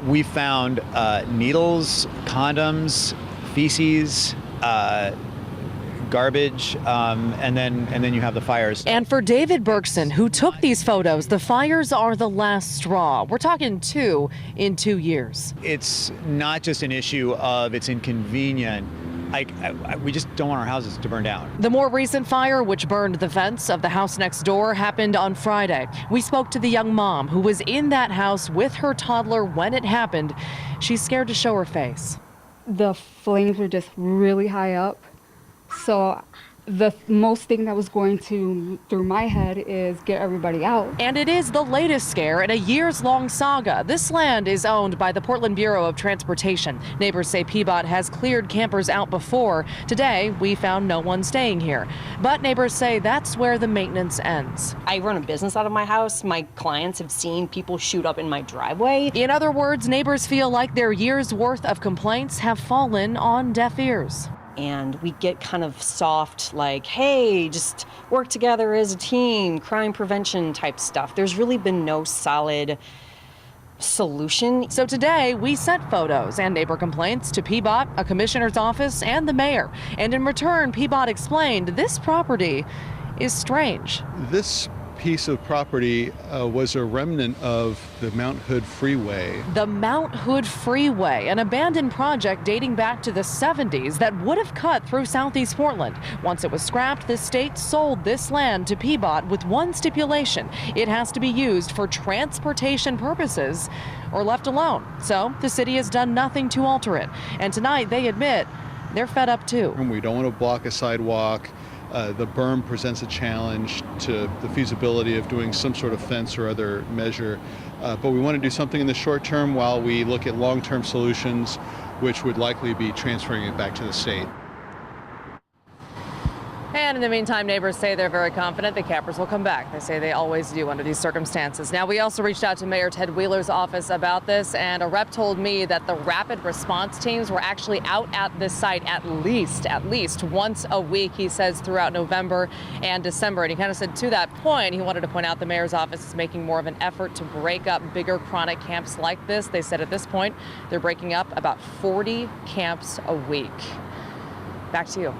We found needles, condoms, feces, garbage, and then you have the fires. And for David Bergson, who took these photos, the fires are the last straw. We're talking 2 in 2 years. It's not just an issue of it's inconvenient. We just don't want our houses to burn down. The more recent fire, which burned the fence of the house next door, happened on Friday. We spoke to the young mom who was in that house with her toddler when it happened. She's scared to show her face. The flames were just really high up. So the most thing that was going through my head is get everybody out. And it is the latest scare in a years-long saga. This land is owned by the Portland Bureau of Transportation. Neighbors say PBOT has cleared campers out before. Today, we found no one staying here. But neighbors say that's where the maintenance ends. I run a business out of my house. My clients have seen people shoot up in my driveway. In other words, neighbors feel like their year's worth of complaints have fallen on deaf ears. And we get kind of soft, like, hey, just work together as a team, crime prevention type stuff. There's really been no solid solution. So today, we sent photos and neighbor complaints to PBOT, a commissioner's office, and the mayor. And in return, PBOT explained this property is strange. This piece of property was a remnant of the Mount Hood Freeway. The Mount Hood Freeway, an abandoned project dating back to the 70s that would have cut through southeast Portland. Once it was scrapped, the state sold this land to PBOT with one stipulation. It has to be used for transportation purposes or left alone. So the city has done nothing to alter it. And tonight they admit they're fed up too. We don't want to block a sidewalk. The berm presents a challenge to the feasibility of doing some sort of fence or other measure. But we want to do something in the short term while we look at long-term solutions, which would likely be transferring it back to the state. And in the meantime, neighbors say they're very confident the campers will come back. They say they always do under these circumstances. Now, we also reached out to Mayor Ted Wheeler's office about this, and a rep told me that the rapid response teams were actually out at this site at least once a week, he says, throughout November and December. And he kind of said to that point, he wanted to point out the mayor's office is making more of an effort to break up bigger chronic camps like this. They said at this point, they're breaking up about 40 camps a week. Back to you.